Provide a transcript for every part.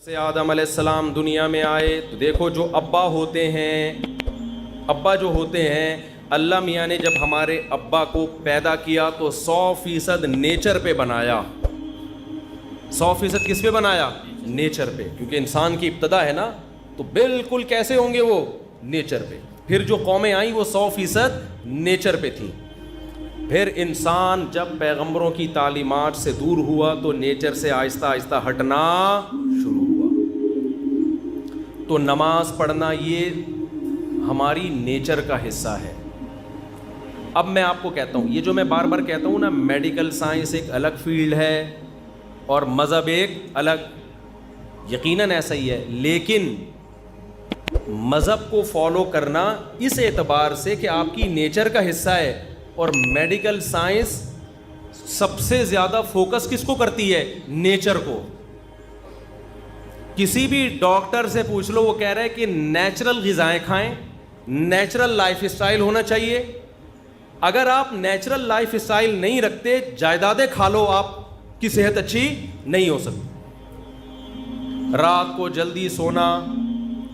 سے آدم علیہ السلام دنیا میں آئے تو دیکھو جو ابا جو ہوتے ہیں اللہ میاں نے جب ہمارے ابا کو پیدا کیا تو 100% نیچر پہ بنایا. 100% کس پہ بنایا؟ نیچر پہ, کیونکہ انسان کی ابتدا ہے نا, تو بالکل کیسے ہوں گے وہ؟ نیچر پہ. پھر جو قومیں آئیں وہ 100% نیچر پہ تھیں. پھر انسان جب پیغمبروں کی تعلیمات سے دور ہوا تو نیچر سے آہستہ آہستہ ہٹنا شروع ہوا. تو نماز پڑھنا یہ ہماری نیچر کا حصہ ہے. اب میں آپ کو کہتا ہوں, یہ جو میں بار بار کہتا ہوں نا, میڈیکل سائنس ایک الگ فیلڈ ہے اور مذہب ایک الگ, یقیناً ایسا ہی ہے, لیکن مذہب کو فالو کرنا اس اعتبار سے کہ آپ کی نیچر کا حصہ ہے, اور میڈیکل سائنس سب سے زیادہ فوکس کس کو کرتی ہے؟ نیچر کو. کسی بھی ڈاکٹر سے پوچھ لو, وہ کہہ رہا ہے کہ نیچرل غذائیں کھائیں, نیچرل لائف اسٹائل ہونا چاہیے. اگر آپ نیچرل لائف اسٹائل نہیں رکھتے, جائیدادیں کھا لو, آپ کی صحت اچھی نہیں ہو سکتی. رات کو جلدی سونا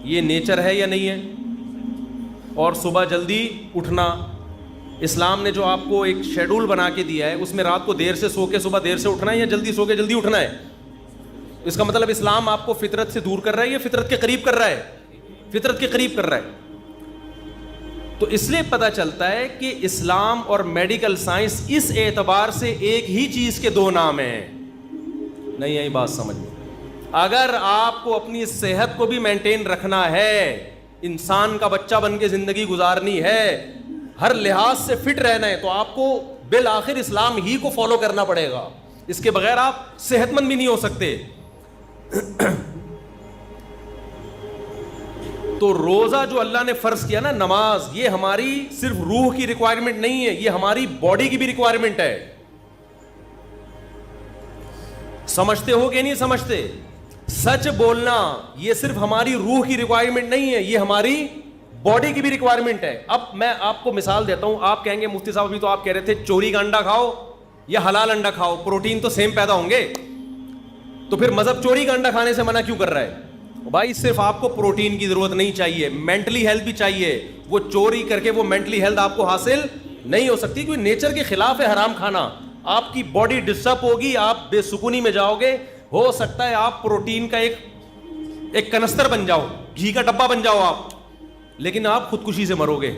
یہ نیچر ہے یا نہیں ہے؟ اور صبح جلدی اٹھنا, اسلام نے جو آپ کو ایک شیڈول بنا کے دیا ہے, اس میں رات کو دیر سے سو کے صبح دیر سے اٹھنا ہے یا جلدی سو کے جلدی اٹھنا ہے؟ اس کا مطلب اسلام آپ کو فطرت سے دور کر رہا ہے یا فطرت کے قریب کر رہا ہے؟ فطرت کے قریب کر رہا ہے. تو اس لیے پتہ چلتا ہے کہ اسلام اور میڈیکل سائنس اس اعتبار سے ایک ہی چیز کے دو نام ہیں. نہیں آئی بات سمجھ میں؟ اگر آپ کو اپنی صحت کو بھی مینٹین رکھنا ہے, انسان کا بچہ بن کے زندگی گزارنی ہے, ہر لحاظ سے فٹ رہنا ہے, تو آپ کو بالآخر اسلام ہی کو فالو کرنا پڑے گا. اس کے بغیر آپ صحت مند بھی نہیں ہو سکتے. تو روزہ جو اللہ نے فرض کیا نا, نماز, یہ ہماری صرف روح کی ریکوائرمنٹ نہیں ہے, یہ ہماری باڈی کی بھی ریکوائرمنٹ ہے. سمجھتے ہو کہ نہیں سمجھتے؟ سچ بولنا یہ صرف ہماری روح کی ریکوائرمنٹ نہیں ہے, یہ ہماری باڈی کی بھی ریکوائرمنٹ ہے. اب میں آپ کو مثال دیتا ہوں. آپ کہیں گے مفتی صاحب ابھی تو آپ کہہ رہے تھے چوری کا انڈا کھاؤ یا حلال انڈا کھاؤ, پروٹین تو سیم پیدا ہوں گے, تو پھر مذہب چوری کا انڈا کھانے سے منع کیوں کر رہا ہے؟ بھائی صرف آپ کو پروٹین کی ضرورت نہیں چاہیے, مینٹلی ہیلتھ بھی چاہیے. وہ چوری کر کے وہ مینٹلی ہیلتھ آپ کو حاصل نہیں ہو سکتی, کیونکہ نیچر کے خلاف ہے حرام کھانا. آپ کی باڈی ڈسٹرب ہوگی, آپ بے سکونی میں جاؤ گے. ہو سکتا ہے آپ پروٹین کا ایک کنستر بن جاؤ, گھی کا ڈبہ بن جاؤ آپ, لیکن آپ خودکشی سے مرو گے.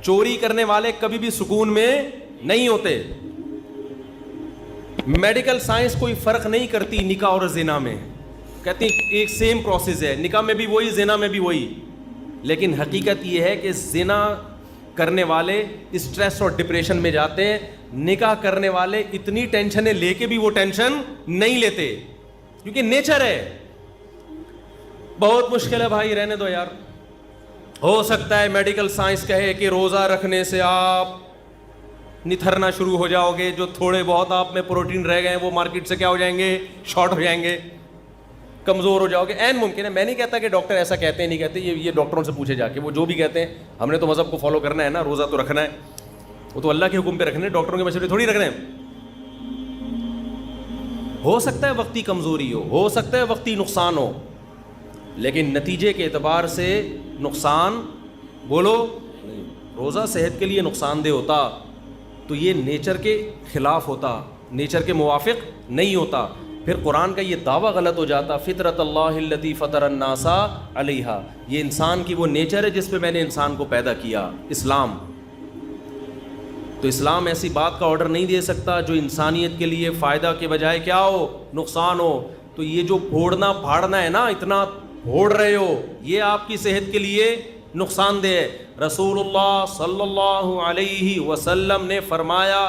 چوری کرنے والے کبھی بھی سکون میں نہیں ہوتے. میڈیکل سائنس کوئی فرق نہیں کرتی نکاح اور زنا میں, کہتی ایک سیم پروسیس ہے, نکاح میں بھی وہی, زنا میں بھی وہی. لیکن حقیقت یہ ہے کہ زنا کرنے والے اسٹریس اور ڈپریشن میں جاتے ہیں, نکاح کرنے والے اتنی ٹینشنیں لے کے بھی وہ ٹینشن نہیں لیتے, کیونکہ نیچر ہے. بہت مشکل ہے بھائی, رہنے دو یار. ہو سکتا ہے میڈیکل سائنس کہے کہ روزہ رکھنے سے آپ نتھرنا شروع ہو جاؤ گے, جو تھوڑے بہت آپ میں پروٹین رہ گئے وہ مارکیٹ سے کیا ہو جائیں گے؟ شارٹ ہو جائیں گے, کمزور ہو جاؤ گے. این ممکن ہے, میں نہیں کہتا کہ ڈاکٹر ایسا کہتے ہیں نہیں کہتے, یہ ڈاکٹروں سے پوچھے جا کے, وہ جو بھی کہتے ہیں. ہم نے تو مذہب کو فالو کرنا ہے نا, روزہ تو رکھنا ہے, وہ تو اللہ کے حکم پہ رکھنے, ڈاکٹروں کے مشورے تھوڑی رکھنے ہیں. ہو سکتا ہے وقتی کمزوری ہو سکتا ہے وقتی نقصان ہو, لیکن نتیجے کے اعتبار سے نقصان بولو نہیں. روزہ صحت کے لیے نقصان دہ ہوتا تو یہ نیچر کے خلاف ہوتا, نیچر کے موافق نہیں ہوتا. پھر قرآن کا یہ دعویٰ غلط ہو جاتا, فطرت اللہ التی فطر الناس علیہا, یہ انسان کی وہ نیچر ہے جس پہ میں نے انسان کو پیدا کیا, اسلام. تو اسلام ایسی بات کا آرڈر نہیں دے سکتا جو انسانیت کے لیے فائدہ کے بجائے کیا ہو؟ نقصان ہو. تو یہ جو پھوڑنا پھاڑنا ہے نا, اتنا پھوڑ رہے ہو, یہ آپ کی صحت کے لیے نقصان دہ ہے. رسول اللہ صلی اللہ علیہ وسلم نے فرمایا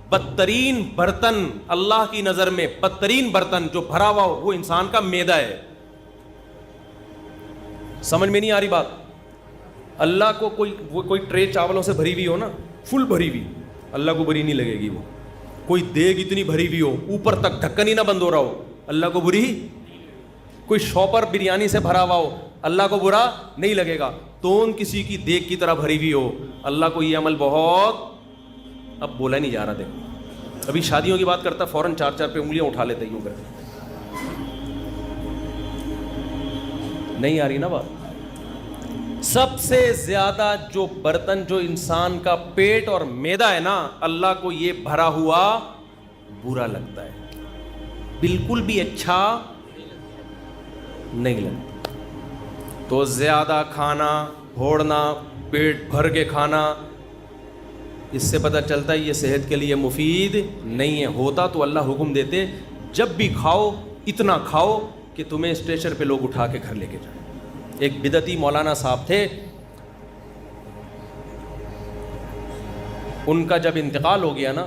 بدترین برتن اللہ کی نظر میں, بدترین برتن جو بھرا ہوا ہو وہ انسان کا معدہ ہے. سمجھ میں نہیں آ رہی بات؟ اللہ کو کوئی ٹرے چاولوں سے بھری ہوئی ہو نا, فل بھری ہوئی, اللہ کو بری نہیں لگے گی. وہ کوئی دیگ اتنی بھری ہوئی ہو, اوپر تک ڈھکن ہی نہ بند ہو رہا ہو, اللہ کو بری. کوئی شاپر بریانی سے بھرا ہوا ہو, اللہ کو برا نہیں لگے گا. تون کسی کی دیگ کی طرح بھری ہوئی ہو, اللہ کو یہ عمل بہت, اب بولا نہیں جا رہا. دیکھو ابھی شادیوں کی بات کرتا فوراً 4 پہ انگلیاں اٹھا لیتے یوں کر. نہیں آ رہی نا بات؟ سب سے زیادہ جو برتن جو انسان کا پیٹ اور معدہ ہے نا، اللہ کو یہ بھرا ہوا برا لگتا ہے، بالکل بھی اچھا نہیں لگتا۔ تو زیادہ کھانا، پھوڑنا، پیٹ بھر کے کھانا، اس سے پتہ چلتا ہے یہ صحت کے لیے مفید نہیں ہے۔ ہوتا تو اللہ حکم دیتے جب بھی کھاؤ اتنا کھاؤ کہ تمہیں اسٹریچر پہ لوگ اٹھا کے گھر لے کے جائیں۔ ایک بدعتی مولانا صاحب تھے، ان کا جب انتقال ہو گیا نا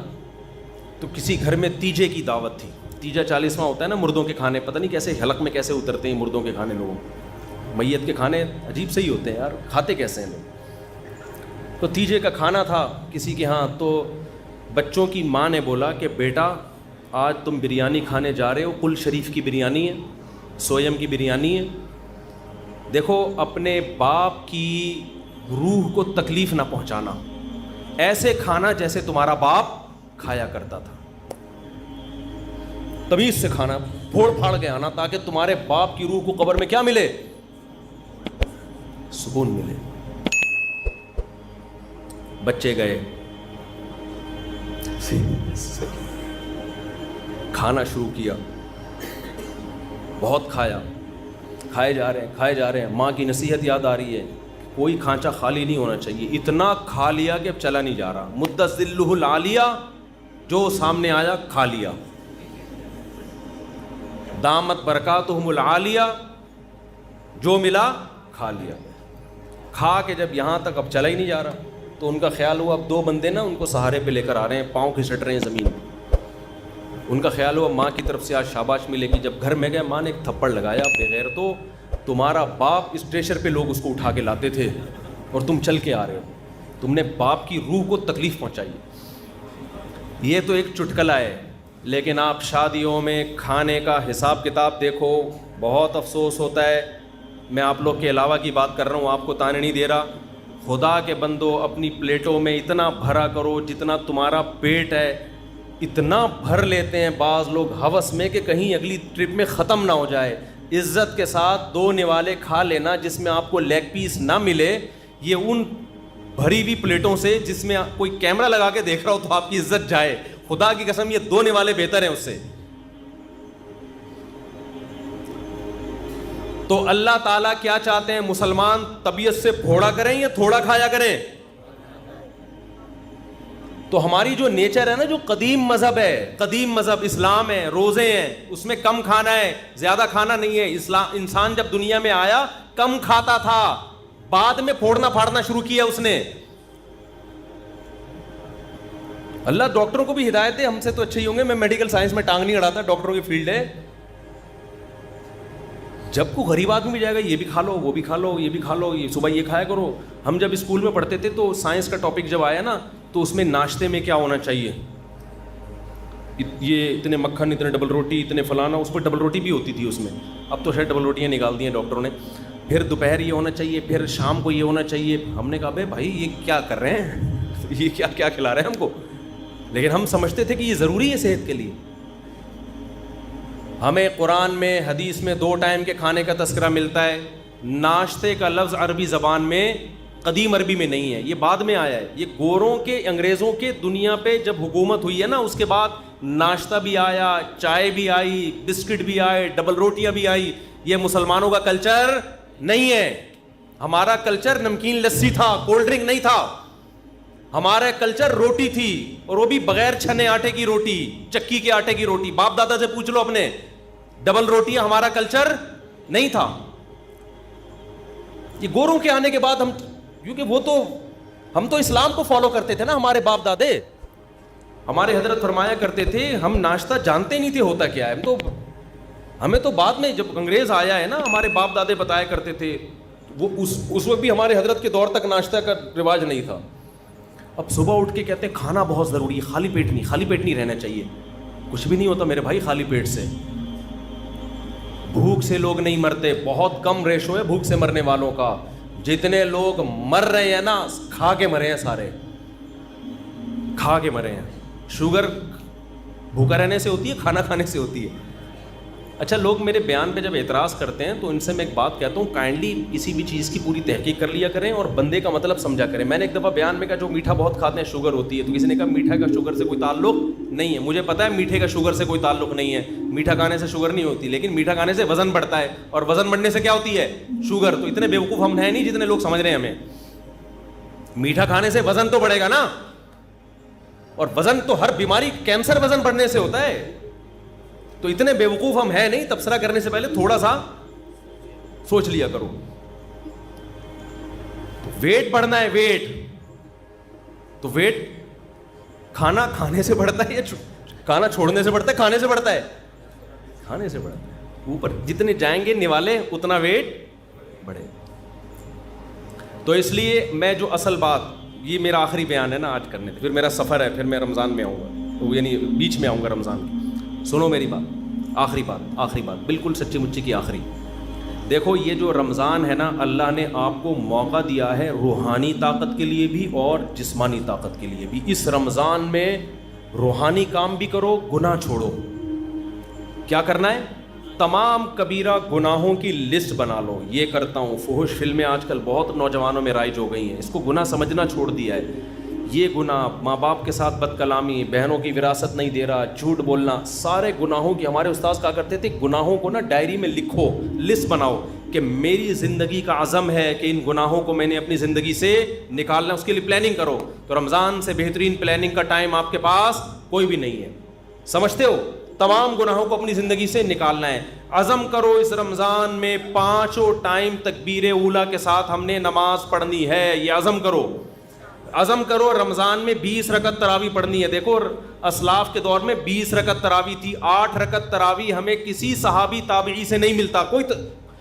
تو کسی گھر میں تیجے کی دعوت تھی۔ تیجا 40واں ہوتا ہے نا، مردوں کے کھانے، پتہ نہیں کیسے حلق میں کیسے اترتے ہیں مردوں کے کھانے لوگوں، میت کے کھانے عجیب سے ہی ہوتے ہیں یار، کھاتے کیسے ہیں لوگ؟ تو تیجے کا کھانا تھا کسی کے ہاں، تو بچوں کی ماں نے بولا کہ بیٹا آج تم بریانی کھانے جا رہے ہو، کل شریف کی بریانی ہے، سویم کی بریانی ہے، دیکھو اپنے باپ کی روح کو تکلیف نہ پہنچانا، ایسے کھانا جیسے تمہارا باپ کھایا کرتا تھا، تمیز سے کھانا، پھوڑ پھاڑ کے آنا، تاکہ تمہارے باپ کی روح کو قبر میں کیا ملے؟ سکون ملے۔ بچے گئے، کھانا شروع کیا، بہت کھایا، کھائے جا رہے ہیں، ماں کی نصیحت یاد آ رہی ہے، کوئی کھانچہ خالی نہیں ہونا چاہیے، اتنا کھا لیا کہ اب چلا نہیں جا رہا، مدت ذلہ العالیہ، جو سامنے آیا کھا لیا، دامت برکاتہم العالیہ، جو ملا کھا لیا، کھا کے جب یہاں تک اب چلا ہی نہیں جا رہا، تو ان کا خیال ہوا اب 2 بندے نا ان کو سہارے پہ لے کر آ رہے ہیں، پاؤں کھسٹ رہے ہیں زمین، ان کا خیال ہوا ماں کی طرف سے آج شاباش ملے گی۔ جب گھر میں گئے ماں نے ایک تھپڑ لگایا، بغیر تو تمہارا باپ اسٹریچر پہ لوگ اس کو اٹھا کے لاتے تھے اور تم چل کے آ رہے ہو، تم نے باپ کی روح کو تکلیف پہنچائی۔ یہ تو ایک چٹکلا ہے، لیکن آپ شادیوں میں کھانے کا حساب کتاب دیکھو، بہت افسوس ہوتا ہے، میں آپ لوگ کے علاوہ کی بات کر رہا ہوں، آپ کو تانے نہیں دے رہا، خدا کے بندو اپنی پلیٹوں میں اتنا بھرا کرو جتنا تمہارا پیٹ ہے، اتنا بھر لیتے ہیں بعض لوگ ہوس میں کہ کہیں اگلی ٹرپ میں ختم نہ ہو جائے۔ عزت کے ساتھ 2 نوالے کھا لینا جس میں آپ کو لیگ پیس نہ ملے، یہ ان بھری ہوئی پلیٹوں سے جس میں کوئی کیمرہ لگا کے دیکھ رہا ہو تو آپ کی عزت جائے، خدا کی قسم یہ 2 نوالے بہتر ہیں اس سے۔ تو اللہ تعالیٰ کیا چاہتے ہیں؟ مسلمان طبیعت سے پھوڑا کریں یا تھوڑا کھایا کریں؟ تو ہماری جو نیچر ہے نا، جو قدیم مذہب ہے، قدیم مذہب اسلام ہے، روزے ہیں، اس میں کم کھانا ہے، زیادہ کھانا نہیں ہے۔ انسان جب دنیا میں آیا کم کھاتا تھا، بعد میں پھوڑنا پھاڑنا شروع کیا اس نے۔ اللہ ڈاکٹروں کو بھی ہدایت دے، ہم سے تو اچھے ہی ہوں گے، میں میڈیکل سائنس میں ٹانگ نہیں اڑاتا، ڈاکٹروں کی فیلڈ ہے۔ جب کو غریب آدمی بھی جائے گا یہ بھی کھا لو، وہ بھی کھا لو، یہ بھی کھا لو، یہ صبح یہ کھایا کرو۔ ہم جب اسکول میں پڑھتے تھے تو سائنس کا ٹاپک جب آیا نا تو اس میں ناشتے میں کیا ہونا چاہیے، یہ اتنے مکھن، اتنے ڈبل روٹی، اتنے فلانا، اس پہ ڈبل روٹی بھی ہوتی تھی اس میں، اب تو شاید ڈبل روٹیاں نکال دی ہیں ڈاکٹروں نے۔ پھر دوپہر یہ ہونا چاہیے، پھر شام کو یہ ہونا چاہیے۔ ہم نے کہا بھائی یہ کیا کر رہے ہیں، یہ کیا کھلا رہے ہیں ہم کو؟ لیکن ہم سمجھتے تھے کہ یہ ضروری ہے صحت کے لیے۔ ہمیں قرآن میں، حدیث میں 2 ٹائم کے کھانے کا تذکرہ ملتا ہے۔ ناشتے کا لفظ عربی زبان میں، قدیم عربی میں نہیں ہے، یہ بعد میں آیا ہے۔ یہ گوروں کے، انگریزوں کے دنیا پہ جب حکومت ہوئی ہے نا، اس کے بعد ناشتہ بھی آیا، چائے بھی آئی، بسکٹ بھی آئے، ڈبل روٹیاں بھی آئی۔ یہ مسلمانوں کا کلچر نہیں ہے۔ ہمارا کلچر نمکین لسی تھا، کولڈ ڈرنک نہیں تھا۔ ہمارا کلچر روٹی تھی، اور وہ بھی بغیر چھنے آٹے کی روٹی، چکی کے آٹے کی روٹی۔ باپ دادا سے پوچھ لو اپنے، ڈبل روٹیاں ہمارا کلچر نہیں تھا۔ یہ گوروں کے آنے کے بعد ہم، کیونکہ ہم تو اسلام کو فالو کرتے تھے نا، ہمارے باپ دادے، ہمارے حضرت فرمایا کرتے تھے ہم ناشتہ جانتے نہیں تھے ہوتا کیا ہے، ہمیں تو بعد میں جب انگریز آیا ہے نا، ہمارے باپ دادے بتایا کرتے تھے، وہ اس وقت بھی ہمارے حضرت کے دور تک ناشتہ کا رواج نہیں تھا۔ اب صبح اٹھ کے کہتے ہیں کھانا بہت ضروری ہے، خالی پیٹ نہیں رہنا چاہیے۔ کچھ بھی نہیں ہوتا میرے بھائی خالی پیٹ سے، بھوک سے لوگ نہیں مرتے، بہت کم ریشو ہے بھوک سے مرنے والوں کا۔ جتنے لوگ مر رہے ہیں نا، کھا کے مرے ہیں، سارے کھا کے مرے ہیں۔ شوگر بھوکا رہنے سے ہوتی ہے، کھانا کھانے سے ہوتی ہے۔ اچھا لوگ میرے بیان پہ جب اعتراض کرتے ہیں تو ان سے میں ایک بات کہتا ہوں, کائنڈلی کسی بھی چیز کی پوری تحقیق کر لیا کریں اور بندے کا مطلب سمجھا کریں. میں نے ایک دفعہ بیان میں کہا جو میٹھا بہت کھاتے ہیں شوگر ہوتی ہے, تو کسی نے کہا میٹھا کا شوگر سے کوئی تعلق نہیں ہے. مجھے پتا ہے میٹھے کا شوگر سے کوئی تعلق نہیں ہے, میٹھا کھانے سے شوگر نہیں ہوتی, لیکن میٹھا کھانے سے وزن بڑھتا ہے, اور وزن بڑھنے سے کیا ہوتی ہے, شوگر. تو اتنے بیوقوف ہم ہیں نہیں جتنے لوگ سمجھ رہے ہیں ہمیں. میٹھا کھانے سے وزن تو بڑھے گا نا, اور وزن تو ہر بیماری, کینسر وزن بڑھنے سے ہوتا ہے. تو اتنے بیوقوف ہم ہیں نہیں, تبصرہ کرنے سے پہلے تھوڑا سا سوچ لیا کرو. ویٹ بڑھنا ہے, ویٹ تو ویٹ کھانا کھانے سے بڑھتا ہے یا کھانا چھوڑنے سے بڑھتا ہے؟ کھانے سے بڑھتا ہے, کھانے سے بڑھتا ہے. اوپر جتنے جائیں گے نوالے اتنا ویٹ بڑھے. تو اس لیے میں جو اصل بات, یہ میرا آخری بیان ہے نا آج کرنے, پھر میرا سفر ہے, پھر میں رمضان میں آؤں گا, یعنی بیچ میں آؤں گا رمضان کی. سنو میری بات, آخری بات بالکل سچی مچی کی آخری. دیکھو یہ جو رمضان ہے نا, اللہ نے آپ کو موقع دیا ہے روحانی طاقت کے لیے بھی اور جسمانی طاقت کے لیے بھی. اس رمضان میں روحانی کام بھی کرو, گناہ چھوڑو. کیا کرنا ہے؟ تمام کبیرہ گناہوں کی لسٹ بنا لو. یہ کرتا ہوں, فحش فلمیں آج کل بہت نوجوانوں میں رائج ہو گئی ہیں, اس کو گناہ سمجھنا چھوڑ دیا ہے. یہ گناہ, ماں باپ کے ساتھ بد کلامی, بہنوں کی وراثت نہیں دے رہا, جھوٹ بولنا, سارے گناہوں کی. ہمارے استاذ کہا کرتے تھے گناہوں کو نا ڈائری میں لکھو, لسٹ بناؤ کہ میری زندگی کا عزم ہے کہ ان گناہوں کو میں نے اپنی زندگی سے نکالنا, اس کے لیے پلاننگ کرو. تو رمضان سے بہترین پلاننگ کا ٹائم آپ کے پاس کوئی بھی نہیں ہے. سمجھتے ہو؟ تمام گناہوں کو اپنی زندگی سے نکالنا ہے. عزم کرو اس رمضان میں 5 ٹائم تکبیر اولیٰ کے ساتھ ہم نے نماز پڑھنی ہے. یہ عزم کرو, عزم کرو. رمضان میں 20 رکعت تراویح پڑھنی ہے. دیکھو اسلاف کے دور میں 20 رکعت تراویح تھی. 8 رکعت تراویح ہمیں کسی صحابی تابعی سے نہیں ملتا.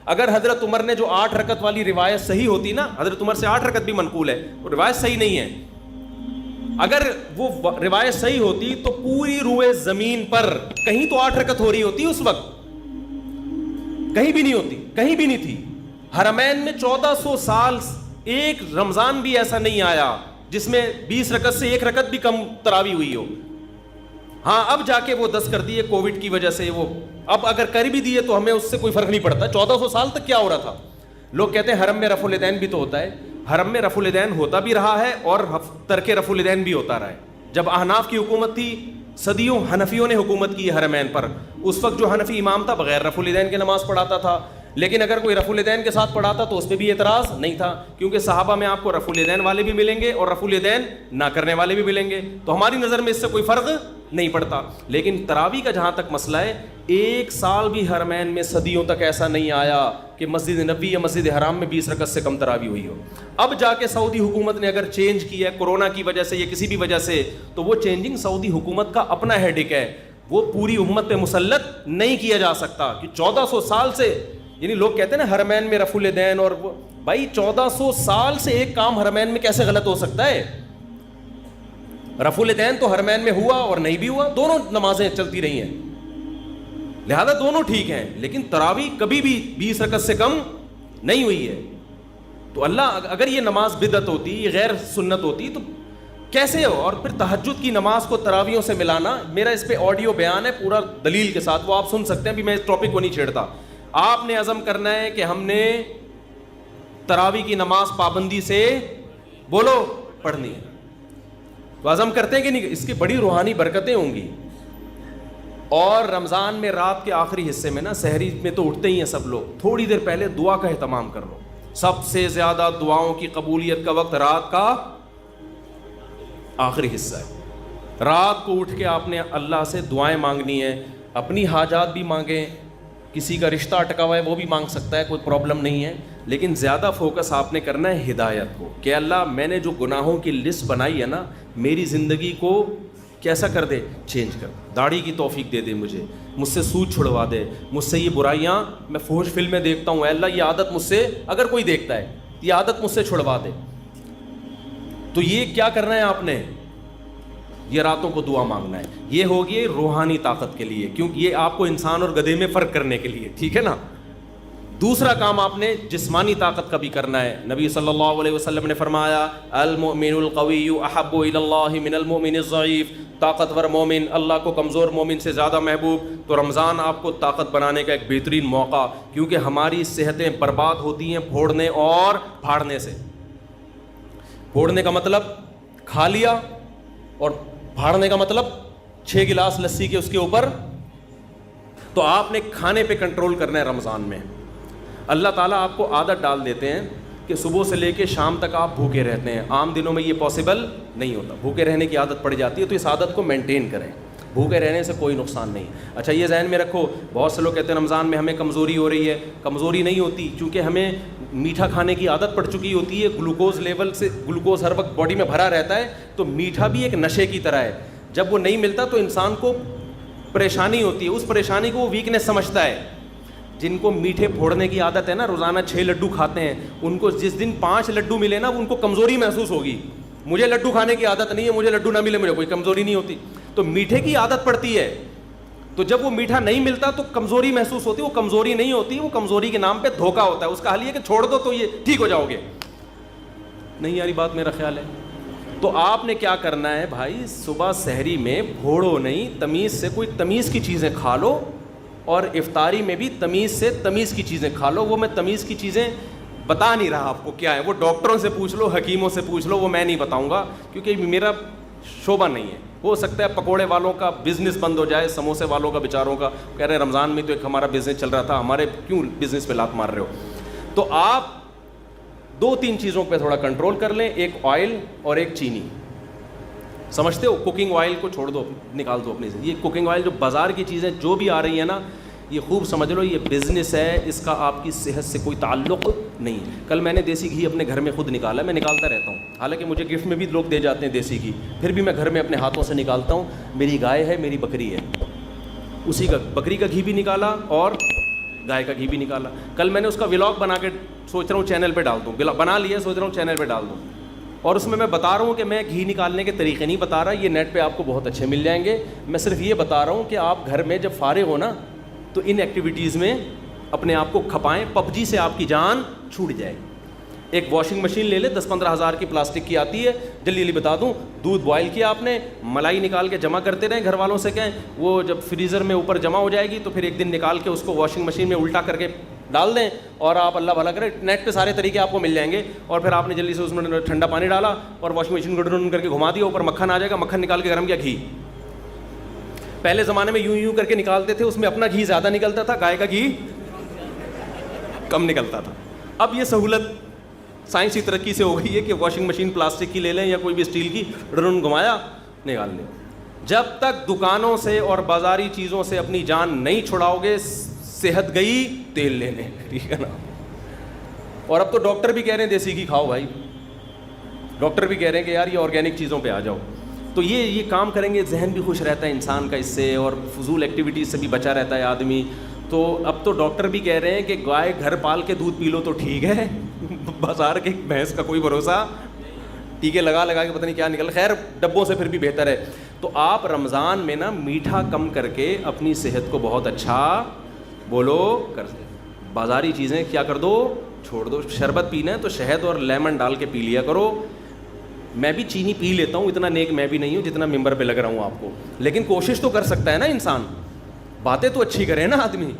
اگر حضرت عمر نے جو 8 رکعت والی روایت صحیح ہوتی نا, حضرت عمر سے 8 رکعت بھی منقول ہے, وہ روایت صحیح نہیں ہے. اگر وہ روایت صحیح ہوتی تو پوری روئے زمین پر کہیں تو 8 رکعت ہو رہی ہوتی اس وقت, کہیں بھی نہیں ہوتی, کہیں بھی نہیں تھی. حرمین میں 1400 سال ایک رمضان بھی ایسا نہیں آیا جس میں 20 رکعت سے 1 رکعت بھی کم تراویح ہوئی ہو. ہاں اب جا کے وہ 10 کر دیے کووڈ کی وجہ سے, وہ اب اگر کر بھی دیے تو ہمیں اس سے کوئی فرق نہیں پڑتا. 1400 سال تک کیا ہو رہا تھا؟ لوگ کہتے ہیں حرم میں رفع الیدین بھی تو ہوتا ہے. حرم میں رفع الیدین ہوتا بھی رہا ہے اور ترک رفع الیدین بھی ہوتا رہا ہے. جب احناف کی حکومت تھی, صدیوں حنفیوں نے حکومت کی ہے حرمین پر, اس وقت جو حنفی امام تھا بغیر رفع الیدین کے نماز پڑھاتا تھا. لیکن اگر کوئی رفع الیدین کے ساتھ پڑھاتا تو اس پہ بھی اعتراض نہیں تھا, کیونکہ صحابہ میں آپ کو رفع الیدین والے بھی ملیں گے اور رفع الیدین نہ کرنے والے بھی ملیں گے. تو ہماری نظر میں اس سے کوئی فرق نہیں پڑتا. لیکن تراویح کا جہاں تک مسئلہ ہے, 1 سال بھی حرمین میں صدیوں تک ایسا نہیں آیا کہ مسجد نبوی یا مسجد حرام میں 20 رکعت سے کم تراویح ہوئی ہو. اب جا کے سعودی حکومت نے اگر چینج کیا ہے کورونا کی وجہ سے یا کسی بھی وجہ سے, تو وہ چینجنگ سعودی حکومت کا اپنا ہیڈک ہے, وہ پوری امت پہ مسلط نہیں کیا جا سکتا. کہ 1400 سال سے, یعنی لوگ کہتے ہیں نا حرمین میں رفع الیدین, اور بھائی 1400 سال سے ایک کام حرمین میں کیسے غلط ہو سکتا ہے؟ رفع الیدین تو حرمین میں ہوا اور نہیں بھی ہوا, دونوں نمازیں چلتی رہی ہیں, لہذا دونوں ٹھیک ہیں. لیکن تراویح کبھی بھی 20 رکعت سے کم نہیں ہوئی ہے. تو اللہ, اگر یہ نماز بدعت ہوتی, یہ غیر سنت ہوتی, تو کیسے ہو؟ اور پھر تہجد کی نماز کو تراویحوں سے ملانا, میرا اس پہ آڈیو بیان ہے پورا دلیل کے ساتھ, وہ آپ سن سکتے ہیں. ابھی میں اس ٹاپک کو نہیں چھیڑتا. آپ نے عزم کرنا ہے کہ ہم نے تراویح کی نماز پابندی سے بولو پڑھنی ہے. تو عزم کرتے ہیں کہ نہیں؟ اس کی بڑی روحانی برکتیں ہوں گی. اور رمضان میں رات کے آخری حصے میں نا, سحری میں تو اٹھتے ہی ہیں سب لوگ, تھوڑی دیر پہلے دعا کا اہتمام کر لو. سب سے زیادہ دعاؤں کی قبولیت کا وقت رات کا آخری حصہ ہے. رات کو اٹھ کے آپ نے اللہ سے دعائیں مانگنی ہے. اپنی حاجات بھی مانگیں, کسی کا رشتہ اٹکا ہوا ہے وہ بھی مانگ سکتا ہے, کوئی پرابلم نہیں ہے. لیکن زیادہ فوکس آپ نے کرنا ہے ہدایت کو, کہ اللہ میں نے جو گناہوں کی لسٹ بنائی ہے نا, میری زندگی کو کیسا کر دے, چینج کر. داڑھی کی توفیق دے دے مجھے, مجھ سے سود چھڑوا دے, مجھ سے یہ برائیاں, میں فحش فلمیں دیکھتا ہوں, اے اللہ یہ عادت مجھ سے, اگر کوئی دیکھتا ہے یہ عادت مجھ سے چھڑوا دے. تو یہ کیا کرنا ہے آپ نے؟ یہ راتوں کو دعا مانگنا ہے. یہ ہوگی روحانی طاقت کے لیے, کیونکہ یہ آپ کو انسان اور گدھے میں فرق کرنے کے لیے, ٹھیک ہے نا. دوسرا کام آپ نے جسمانی طاقت کا بھی کرنا ہے. نبی صلی اللہ علیہ وسلم نے فرمایا المؤمن القوی احب الی اللہ من المؤمن الضعیف, طاقتور مومن اللہ کو کمزور مومن سے زیادہ محبوب. تو رمضان آپ کو طاقت بنانے کا ایک بہترین موقع, کیونکہ ہماری صحتیں برباد ہوتی ہیں پھوڑنے اور پھاڑنے سے. پھوڑنے کا مطلب کھا لیا, اور پھاڑنے کا مطلب 6 گلاس لسی کے اس کے اوپر. تو آپ نے کھانے پہ کنٹرول کرنا ہے رمضان میں. اللہ تعالیٰ آپ کو عادت ڈال دیتے ہیں کہ صبح سے لے کے شام تک آپ بھوکے رہتے ہیں. عام دنوں میں یہ پاسبل نہیں ہوتا, بھوکے رہنے کی عادت پڑ جاتی ہے. تو اس عادت کو مینٹین کریں, بھوکے رہنے سے کوئی نقصان نہیں. اچھا یہ ذہن میں رکھو, بہت سے لوگ کہتے ہیں رمضان میں ہمیں کمزوری ہو رہی ہے. کمزوری نہیں ہوتی, چونکہ ہمیں میٹھا کھانے کی عادت پڑ چکی ہوتی ہے. گلوکوز لیول سے, گلوکوز ہر وقت باڈی میں بھرا رہتا ہے, تو میٹھا بھی ایک نشے کی طرح ہے. جب وہ نہیں ملتا تو انسان کو پریشانی ہوتی ہے, اس پریشانی کو وہ ویکنیس سمجھتا ہے. جن کو میٹھے پھوڑنے کی عادت ہے نا, روزانہ 6 لڈو کھاتے ہیں, ان کو جس دن 5 لڈو ملے نا, ان کو کمزوری محسوس ہوگی. مجھے لڈو کھانے کی عادت نہیں ہے, مجھے لڈو نہ ملے مجھے کوئی کمزوری نہیں ہوتی. تو میٹھے کی عادت پڑتی ہے, تو جب وہ میٹھا نہیں ملتا تو کمزوری محسوس ہوتی ہے. وہ کمزوری نہیں ہوتی, وہ کمزوری کے نام پہ دھوکہ ہوتا ہے. اس کا حل یہ کہ چھوڑ دو تو یہ ٹھیک ہو جاؤ گے. نہیں یاری بات میرا خیال ہے. تو آپ نے کیا کرنا ہے بھائی, صبح سحری میں پھوڑو نہیں, تمیز سے کوئی تمیز کی چیزیں کھا لو, اور افطاری میں بھی تمیز سے تمیز کی چیزیں کھا لو. وہ میں تمیز کی چیزیں بتا نہیں رہا آپ کو کیا ہے, وہ ڈاکٹروں سے پوچھ لو, حکیموں سے پوچھ لو, وہ میں نہیں بتاؤں گا کیونکہ میرا شعبہ نہیں ہے. ہو سکتا ہے پکوڑے والوں کا بزنس بند ہو جائے, سموسے والوں کا بیچاروں کا, کہہ رہے ہیں رمضان میں تو ایک ہمارا بزنس چل رہا تھا, ہمارے کیوں بزنس پہ لات مار رہے ہو. تو آپ 2-3 چیزوں پہ تھوڑا کنٹرول کر لیں, ایک آئل اور ایک چینی. سمجھتے ہو, کوکنگ آئل کو چھوڑ دو, نکال دو اپنی سے. یہ کوکنگ آئل جو بازار کی چیزیں جو بھی آ رہی ہیں نا, یہ خوب سمجھ لو یہ بزنس ہے, اس کا آپ کی صحت سے کوئی تعلق نہیں. کل میں نے دیسی گھی اپنے گھر میں خود نکالا, میں نکالتا رہتا ہوں, حالانکہ مجھے گفٹ میں بھی لوگ دے جاتے ہیں دیسی گھی, پھر بھی میں گھر میں اپنے ہاتھوں سے نکالتا ہوں. میری گائے ہے, میری بکری ہے, اسی کا بکری کا گھی بھی نکالا اور گائے کا گھی بھی نکالا. کل میں نے اس کا ولاگ بنا کے سوچ رہا ہوں چینل پہ ڈال دوں, بنا لیا, سوچ رہا ہوں چینل پہ ڈال دوں. اور اس میں بتا رہا ہوں کہ میں گھی نکالنے کے طریقے نہیں بتا رہا, یہ نیٹ پہ آپ کو بہت اچھے مل جائیں گے. میں صرف یہ بتا رہا ہوں کہ آپ گھر میں جب فارغ ہو نا, تو ان ایکٹیویٹیز میں اپنے آپ کو کھپائیں. PUBG سے آپ کی جان چھوٹ جائے. ایک واشنگ مشین لے لے, 10-15 ہزار کی پلاسٹک کی آتی ہے. جلدی جلدی بتا دوں, دودھ بوائل کیا آپ نے, ملائی نکال کے جمع کرتے رہیں, گھر والوں سے کہیں, وہ جب فریزر میں اوپر جمع ہو جائے گی تو پھر ایک دن نکال کے اس کو واشنگ مشین میں الٹا کر کے ڈال دیں, اور آپ اللہ بھلا کریں, نیٹ پہ سارے طریقے آپ کو مل جائیں گے. اور پھر آپ نے جلدی سے اس میں ٹھنڈا پانی ڈالا اور واشنگ مشین کو ڈرن کر کے گھما دیا, اوپر مکھن آ جائے گا, مکھن نکال کے گرم کیا, گھی. پہلے زمانے میں یوں کر کے نکالتے تھے, اس میں اپنا گھی زیادہ نکلتا تھا, گائے کا گھی کم نکلتا تھا. اب یہ سہولت سائنسی ترقی سے ہو گئی ہے کہ واشنگ مشین پلاسٹک کی لے لیں یا کوئی بھی اسٹیل کی, ڈرن گھمایا, نکال لیں. جب تک دکانوں سے اور بازاری چیزوں سے اپنی جان نہیں چھڑاؤ گے, صحت گئی تیل لینے, ٹھیک ہے نا. اور اب تو ڈاکٹر بھی کہہ رہے ہیں دیسی گھی کھاؤ بھائی, ڈاکٹر بھی کہہ رہے ہیں کہ یار یہ آرگینک چیزوں پہ آ جاؤ. تو یہ کام کریں گے, ذہن بھی خوش رہتا ہے انسان کا اس سے, اور فضول ایکٹیویٹیز سے بھی بچا رہتا ہے آدمی. تو اب تو ڈاکٹر بھی کہہ رہے ہیں کہ گائے گھر پال کے دودھ پی لو تو ٹھیک ہے, بازار کے بھینس کا کوئی بھروسہ, ٹیکے لگا کے پتہ نہیں کیا نکل, خیر ڈبوں سے پھر بھی بہتر ہے. تو آپ رمضان میں نا میٹھا کم کر کے اپنی صحت کو بہت اچھا بولو کر دیں. بازاری چیزیں کیا کر دو, چھوڑ دو. شربت پینا ہے تو شہد اور لیمن ڈال کے پی لیا کرو. میں بھی چینی پی لیتا ہوں, اتنا نیک میں بھی نہیں ہوں جتنا ممبر پہ لگ رہا ہوں آپ کو, لیکن کوشش تو کر سکتا ہے نا انسان, باتیں تو اچھی کرے نا آدمی.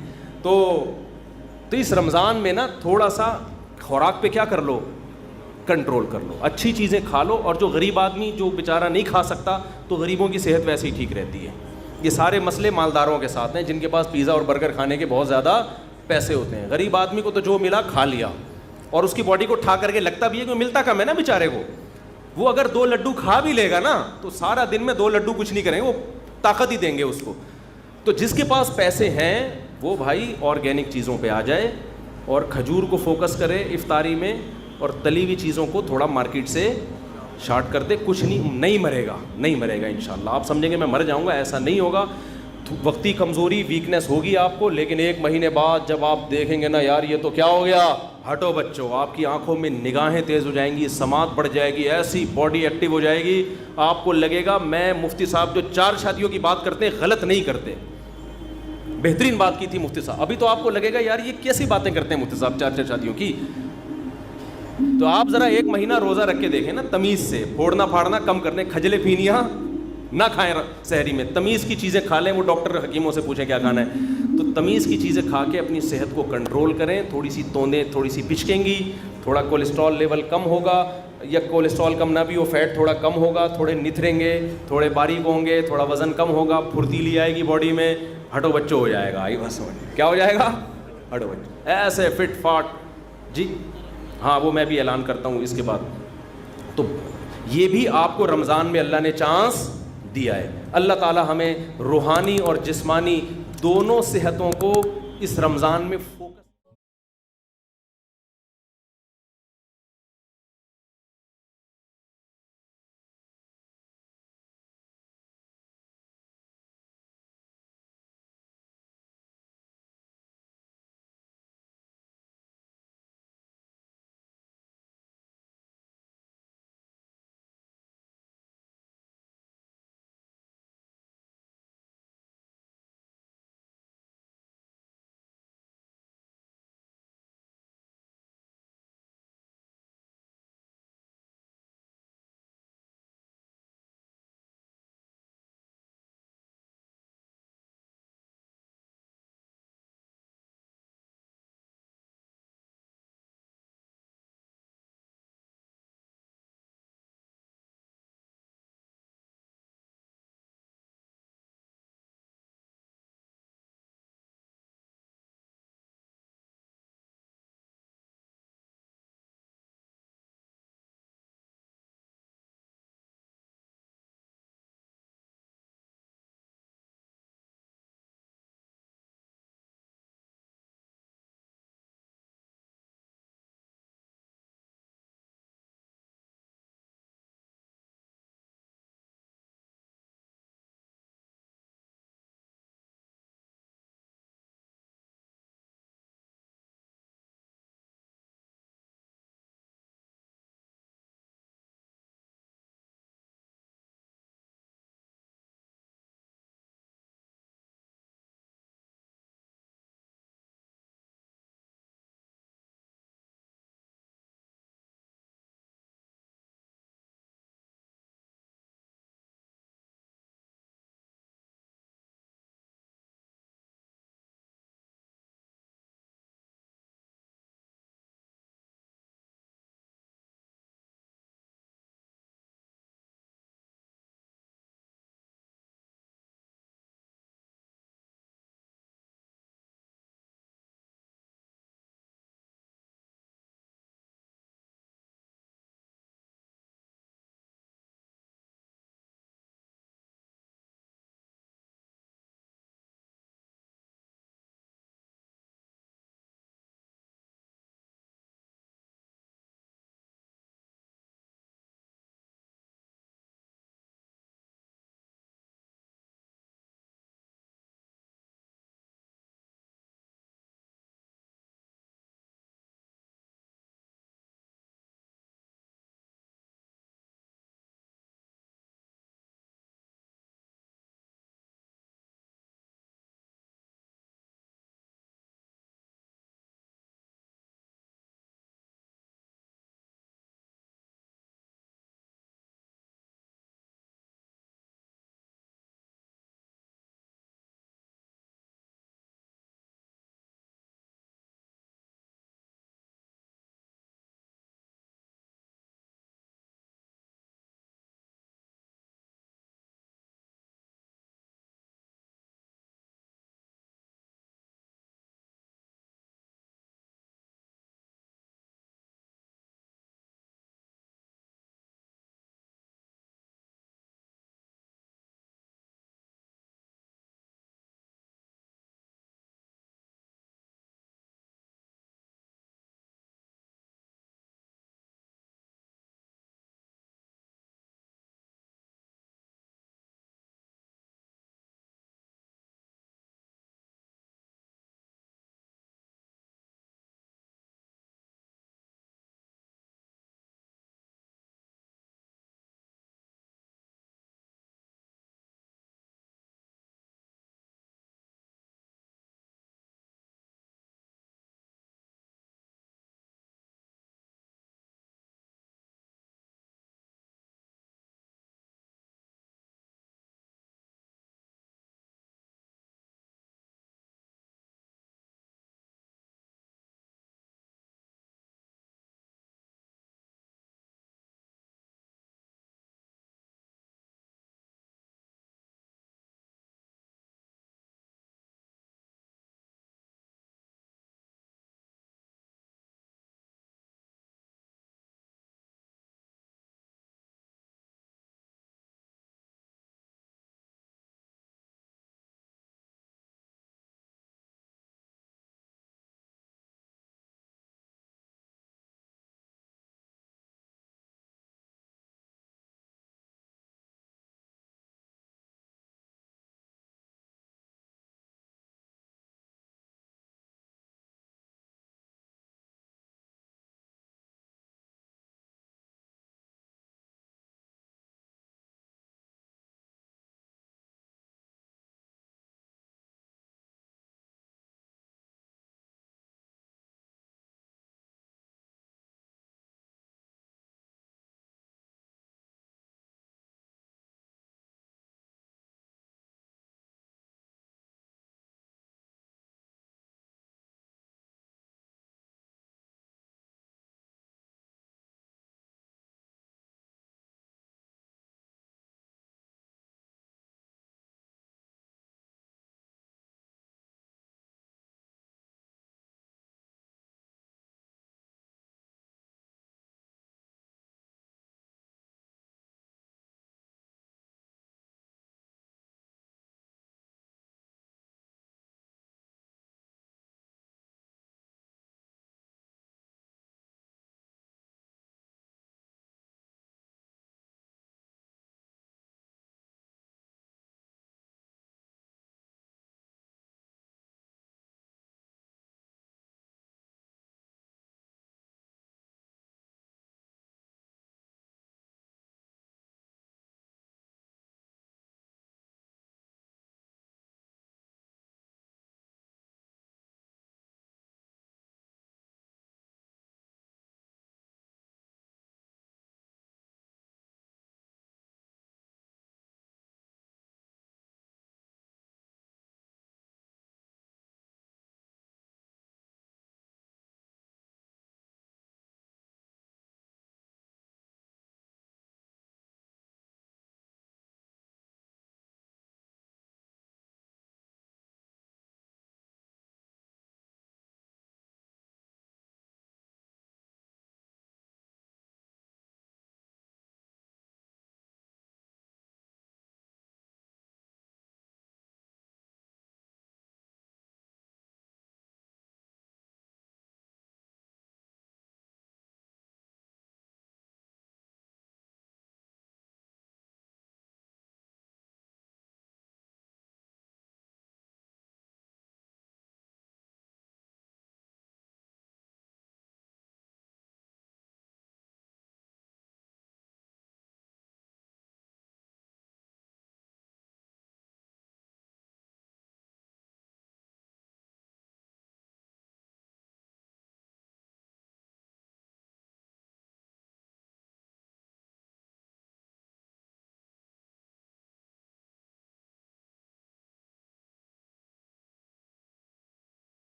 تو اس رمضان میں نا تھوڑا سا خوراک پہ کیا کر لو, کنٹرول کر لو, اچھی چیزیں کھا لو. اور جو غریب آدمی جو بیچارہ نہیں کھا سکتا, تو غریبوں کی صحت ویسے ہی ٹھیک رہتی ہے. یہ سارے مسئلے مالداروں کے ساتھ ہیں, جن کے پاس پیزا اور برگر کھانے کے بہت زیادہ پیسے ہوتے ہیں. غریب آدمی کو تو جو ملا کھا لیا, اور اس کی باڈی کو ٹھا کر کے لگتا بھی ہے کہ ملتا کم ہے نا بیچارے کو. وہ اگر 2 لڈو کھا بھی لے گا نا, تو سارا دن میں 2 لڈو کچھ نہیں کریں گے, وہ طاقت ہی دیں گے اس کو. تو جس کے پاس پیسے ہیں وہ بھائی آرگینک چیزوں پہ آ جائے, اور کھجور کو فوکس کرے افطاری میں, اور تلی ہوئی چیزوں کو تھوڑا مارکیٹ سے شارٹ کر دے. کچھ نہیں مرے گا انشاءاللہ. آپ سمجھیں گے میں مر جاؤں گا, ایسا نہیں ہوگا. وقتی کمزوری ویکنیس ہوگی آپ کو, لیکن 1 مہینے بعد جب آپ دیکھیں گے نا یار یہ تو کیا ہو گیا, ہٹو بچوں, آپ کی آنکھوں میں نگاہیں تیز ہو جائیں گی, سماعت بڑھ جائے گی, ایسی باڈی ایکٹیو ہو جائے گی, آپ کو لگے گا میں مفتی صاحب جو 4 شادیوں کی بات کرتے ہیں غلط نہیں کرتے. بہترین بات کی تھی مفتی صاحب. ابھی تو آپ کو لگے گا یار یہ کیسی باتیں کرتے ہیں مفتی صاحب 4 شادیوں کی. تو آپ ذرا 1 مہینہ روزہ رکھ کے دیکھیں نا, تمیز سے, پھوڑنا پھاڑنا کم کرنے, کھجلے پھینیاں نہ کھائیں سحری میں, تمیز کی چیزیں کھا لیں. وہ ڈاکٹر حکیموں سے پوچھیں کیا کھانا ہے, تو تمیز کی چیزیں کھا کے اپنی صحت کو کنٹرول کریں. تھوڑی سی توندیں تھوڑی سی پچکیں گی, تھوڑا کولیسٹرول لیول کم ہوگا, یا کولیسٹرول کم نہ بھی ہو, فیٹ تھوڑا کم ہوگا, تھوڑے نتھریں گے, تھوڑے باریک ہوں گے, تھوڑا وزن کم ہوگا, پھرتیلی آئے گی باڈی میں, ہٹو بچو ہو جائے گا. آئی بس سمجھ کیا ہو جائے گا, ہٹو بچو, ایسے فٹ فاٹ. جی ہاں وہ میں بھی اعلان کرتا ہوں اس کے بعد. تو یہ بھی آپ کو رمضان میں اللہ نے چانس دیا ہے. اللہ تعالی ہمیں روحانی اور جسمانی دونوں صحتوں کو اس رمضان میں